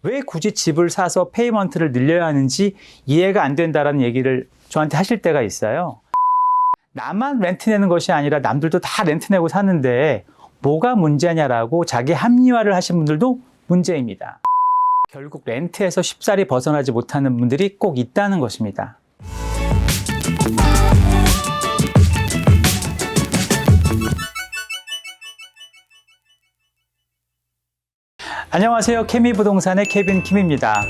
왜 굳이 집을 사서 페이먼트를 늘려야 하는지 이해가 안 된다라는 얘기를 저한테 하실 때가 있어요. 나만 렌트 내는 것이 아니라 남들도 다 렌트 내고 사는데 뭐가 문제냐라고 자기 합리화를 하신 분들도 문제입니다. 결국 렌트에서 쉽사리 벗어나지 못하는 분들이 꼭 있다는 것입니다. 안녕하세요. 케미부동산의 케빈 킴입니다.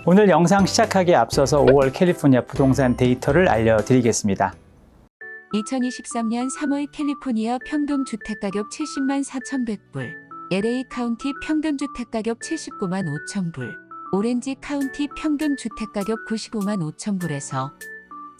오늘 영상 시작하기에 앞서서 5월 캘리포니아 부동산 데이터를 알려드리겠습니다. 2023년 3월 캘리포니아 평균 주택가격 70만 4,100불, LA 카운티 평균 주택가격 79만 5,000불, 오렌지 카운티 평균 주택가격 95만 5,000불에서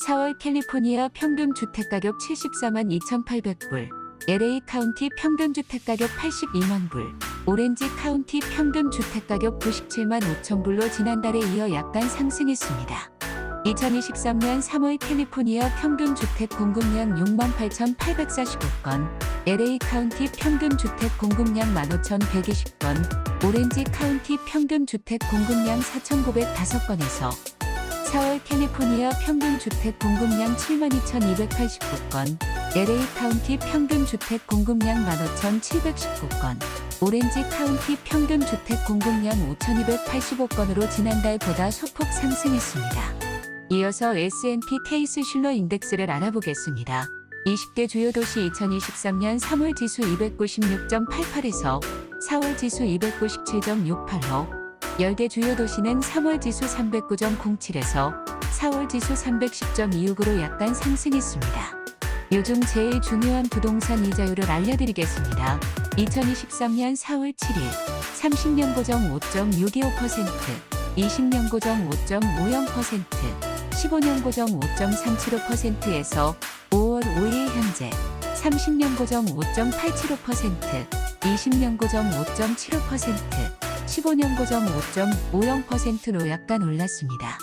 4월 캘리포니아 평균 주택가격 74만 2,800불, LA 카운티 평균 주택가격 82만 불, 오렌지 카운티 평균 주택가격 97만 5,000불로 지난달에 이어 약간 상승했습니다. 2023년 3월 캘리포니아 평균 주택 공급량 68,845건, LA 카운티 평균 주택 공급량 15,120건, 오렌지 카운티 평균 주택 공급량 4,905건에서 4월 캘리포니아 평균 주택 공급량 72,289건, LA 카운티 평균 주택 공급량 15,719건, 오렌지 카운티 평균 주택 공급량 5,285건으로 지난달보다 소폭 상승했습니다. 이어서 S&P 케이스 실러 인덱스를 알아보겠습니다. 20대 주요 도시 2023년 3월 지수 296.88에서 4월 지수 297.68로 10대 주요 도시는 3월 지수 309.07에서 4월 지수 310.26으로 약간 상승했습니다. 요즘 제일 중요한 부동산 이자율을 알려드리겠습니다. 2023년 4월 7일 30년 고정 5.625%, 20년 고정 5.50%, 15년 고정 5.375%에서 5월 5일 현재 30년 고정 5.875%, 20년 고정 5.75%, 15년 고정 5.50%로 약간 올랐습니다.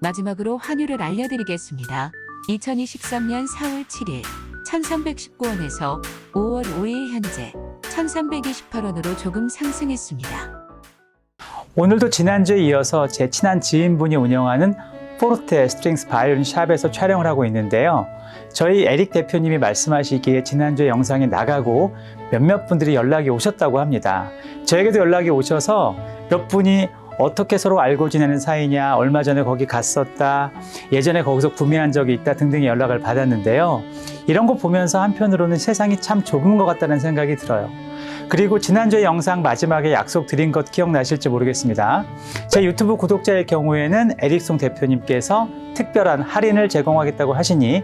마지막으로 환율을 알려드리겠습니다. 2023년 4월 7일 1319원에서 5월 5일 현재 1328원으로 조금 상승했습니다. 오늘도 지난주에 이어서 제 친한 지인분이 운영하는 포르테 스트링스 바이올린 샵에서 촬영을 하고 있는데요. 저희 에릭 대표님이 말씀하시기에 지난주에 영상이 나가고 몇몇 분들이 연락이 오셨다고 합니다. 저에게도 연락이 오셔서 몇 분이 어떻게 서로 알고 지내는 사이냐, 얼마 전에 거기 갔었다, 예전에 거기서 구매한 적이 있다 등등의 연락을 받았는데요. 이런 거 보면서 한편으로는 세상이 참 좁은 것 같다는 생각이 들어요. 그리고 지난주에 영상 마지막에 약속드린 것 기억나실지 모르겠습니다. 제 유튜브 구독자의 경우에는 에릭송 대표님께서 특별한 할인을 제공하겠다고 하시니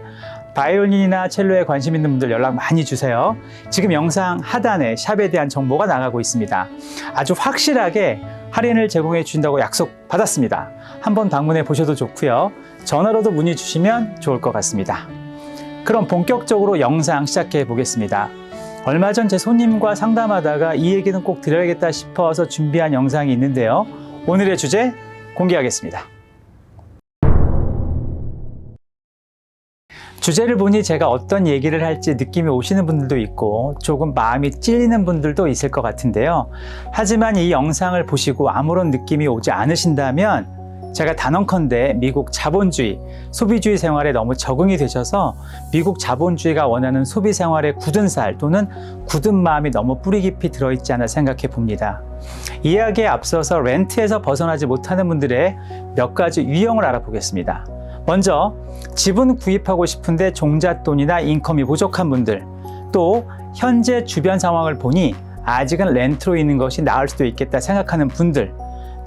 바이올린이나 첼로에 관심 있는 분들 연락 많이 주세요. 지금 영상 하단에 샵에 대한 정보가 나가고 있습니다. 아주 확실하게 할인을 제공해 주신다고 약속 받았습니다. 한번 방문해 보셔도 좋고요. 전화로도 문의 주시면 좋을 것 같습니다. 그럼 본격적으로 영상 시작해 보겠습니다. 얼마 전 제 손님과 상담하다가 이 얘기는 꼭 드려야겠다 싶어서 준비한 영상이 있는데요. 오늘의 주제 공개하겠습니다. 주제를 보니 제가 어떤 얘기를 할지 느낌이 오시는 분들도 있고 조금 마음이 찔리는 분들도 있을 것 같은데요. 하지만 이 영상을 보시고 아무런 느낌이 오지 않으신다면 제가 단언컨대 미국 자본주의, 소비주의 생활에 너무 적응이 되셔서 미국 자본주의가 원하는 소비 생활의 굳은 살 또는 굳은 마음이 너무 뿌리 깊이 들어있지 않아 생각해 봅니다. 이야기에 앞서서 렌트에서 벗어나지 못하는 분들의 몇 가지 유형을 알아보겠습니다. 먼저 집은 구입하고 싶은데 종잣돈이나 인컴이 부족한 분들, 또 현재 주변 상황을 보니 아직은 렌트로 있는 것이 나을 수도 있겠다 생각하는 분들,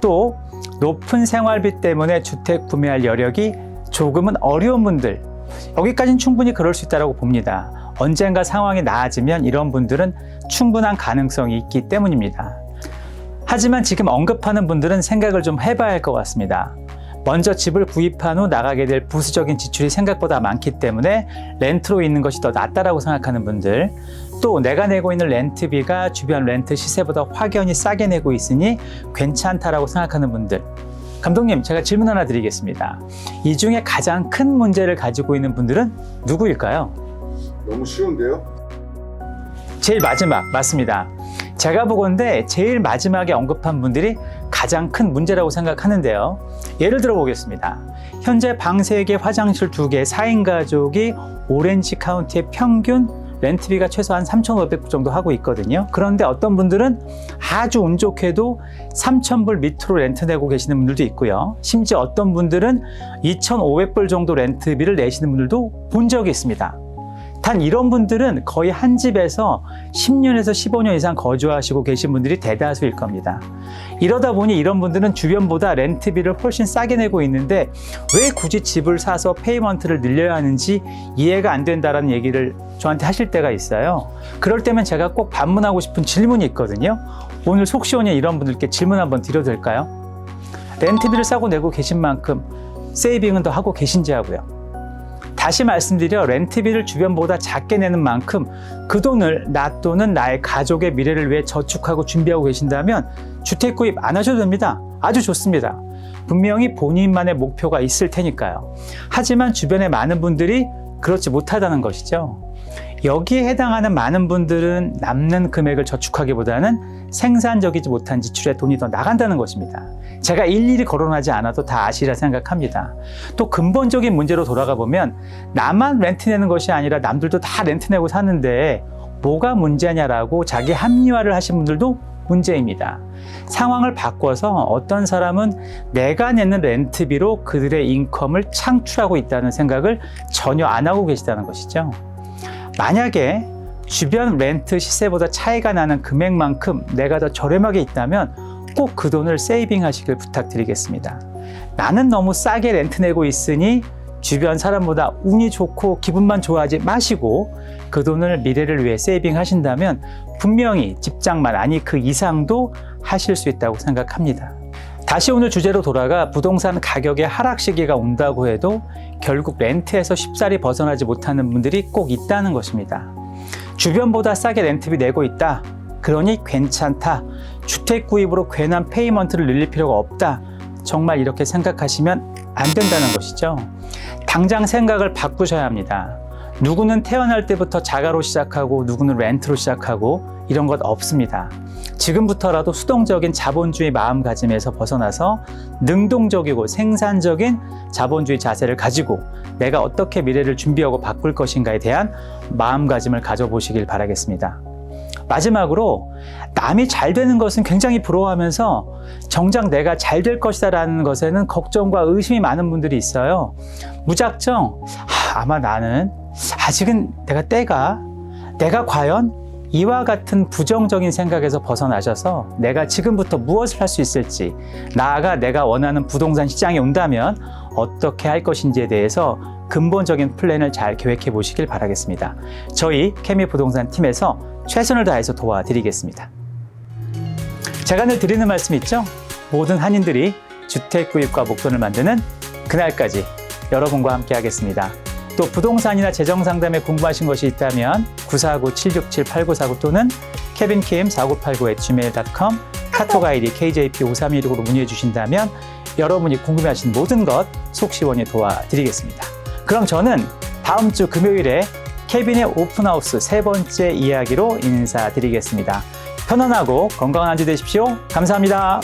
또 높은 생활비 때문에 주택 구매할 여력이 조금은 어려운 분들, 여기까지는 충분히 그럴 수 있다고 봅니다. 언젠가 상황이 나아지면 이런 분들은 충분한 가능성이 있기 때문입니다. 하지만 지금 언급하는 분들은 생각을 좀 해봐야 할 것 같습니다. 먼저 집을 구입한 후 나가게 될 부수적인 지출이 생각보다 많기 때문에 렌트로 있는 것이 더 낫다라고 생각하는 분들, 또 내가 내고 있는 렌트비가 주변 렌트 시세보다 확연히 싸게 내고 있으니 괜찮다라고 생각하는 분들. 감독님, 제가 질문 하나 드리겠습니다. 이 중에 가장 큰 문제를 가지고 있는 분들은 누구일까요? 너무 쉬운데요? 제일 마지막, 맞습니다. 제가 보건대 제일 마지막에 언급한 분들이 가장 큰 문제라고 생각하는데요. 예를 들어 보겠습니다. 현재 방 3개, 화장실 2개, 4인 가족이 오렌지 카운티의 평균 렌트비가 최소한 3,500불 정도 하고 있거든요. 그런데 어떤 분들은 아주 운 좋게도 3,000불 밑으로 렌트 내고 계시는 분들도 있고요. 심지어 어떤 분들은 2,500불 정도 렌트비를 내시는 분들도 본 적이 있습니다. 단 이런 분들은 거의 한 집에서 10년에서 15년 이상 거주하시고 계신 분들이 대다수일 겁니다. 이러다 보니 이런 분들은 주변보다 렌트비를 훨씬 싸게 내고 있는데 왜 굳이 집을 사서 페이먼트를 늘려야 하는지 이해가 안 된다는 얘기를 저한테 하실 때가 있어요. 그럴 때면 제가 꼭 반문하고 싶은 질문이 있거든요. 오늘 속 시원히 이런 분들께 질문 한번 드려도 될까요? 렌트비를 싸고 내고 계신 만큼 세이빙은 더 하고 계신지 하고요. 다시 말씀드려 렌트비를 주변보다 작게 내는 만큼 그 돈을 나 또는 나의 가족의 미래를 위해 저축하고 준비하고 계신다면 주택 구입 안 하셔도 됩니다. 아주 좋습니다. 분명히 본인만의 목표가 있을 테니까요. 하지만 주변에 많은 분들이 그렇지 못하다는 것이죠. 여기에 해당하는 많은 분들은 남는 금액을 저축하기보다는 생산적이지 못한 지출에 돈이 더 나간다는 것입니다. 제가 일일이 거론하지 않아도 다 아시리라 생각합니다. 또 근본적인 문제로 돌아가 보면 나만 렌트 내는 것이 아니라 남들도 다 렌트 내고 사는데 뭐가 문제냐라고 자기 합리화를 하신 분들도 문제입니다. 상황을 바꿔서 어떤 사람은 내가 내는 렌트비로 그들의 인컴을 창출하고 있다는 생각을 전혀 안 하고 계시다는 것이죠. 만약에 주변 렌트 시세보다 차이가 나는 금액만큼 내가 더 저렴하게 있다면 꼭 그 돈을 세이빙 하시길 부탁드리겠습니다. 나는 너무 싸게 렌트 내고 있으니 주변 사람보다 운이 좋고 기분만 좋아하지 마시고 그 돈을 미래를 위해 세이빙 하신다면 분명히 집장만 아니 그 이상도 하실 수 있다고 생각합니다. 다시 오늘 주제로 돌아가 부동산 가격의 하락 시기가 온다고 해도 결국 렌트에서 쉽사리 벗어나지 못하는 분들이 꼭 있다는 것입니다. 주변보다 싸게 렌트비 내고 있다. 그러니 괜찮다. 주택 구입으로 괜한 페이먼트를 늘릴 필요가 없다. 정말 이렇게 생각하시면 안 된다는 것이죠. 당장 생각을 바꾸셔야 합니다. 누구는 태어날 때부터 자가로 시작하고 누구는 렌트로 시작하고 이런 것 없습니다. 지금부터라도 수동적인 자본주의 마음가짐에서 벗어나서 능동적이고 생산적인 자본주의 자세를 가지고 내가 어떻게 미래를 준비하고 바꿀 것인가에 대한 마음가짐을 가져보시길 바라겠습니다. 마지막으로 남이 잘 되는 것은 굉장히 부러워하면서 정작 내가 잘 될 것이다 라는 것에는 걱정과 의심이 많은 분들이 있어요. 무작정 아마 나는 아직은 내가 과연 이와 같은 부정적인 생각에서 벗어나셔서 내가 지금부터 무엇을 할 수 있을지, 나아가 내가 원하는 부동산 시장에 온다면 어떻게 할 것인지에 대해서 근본적인 플랜을 잘 계획해 보시길 바라겠습니다. 저희 케미 부동산 팀에서 최선을 다해서 도와드리겠습니다. 제가 늘 드리는 말씀 있죠? 모든 한인들이 주택 구입과 목돈을 만드는 그날까지 여러분과 함께 하겠습니다. 또 부동산이나 재정 상담에 궁금하신 것이 있다면 949-767-8949 또는 kevinkim4989@gmail.com 카톡 아이디 KJP5316으로 문의해 주신다면 여러분이 궁금해하신 모든 것 속 시원히 도와드리겠습니다. 그럼 저는 다음 주 금요일에 케빈의 오픈하우스 3번째 이야기로 인사드리겠습니다. 편안하고 건강한 한 주 되십시오. 감사합니다.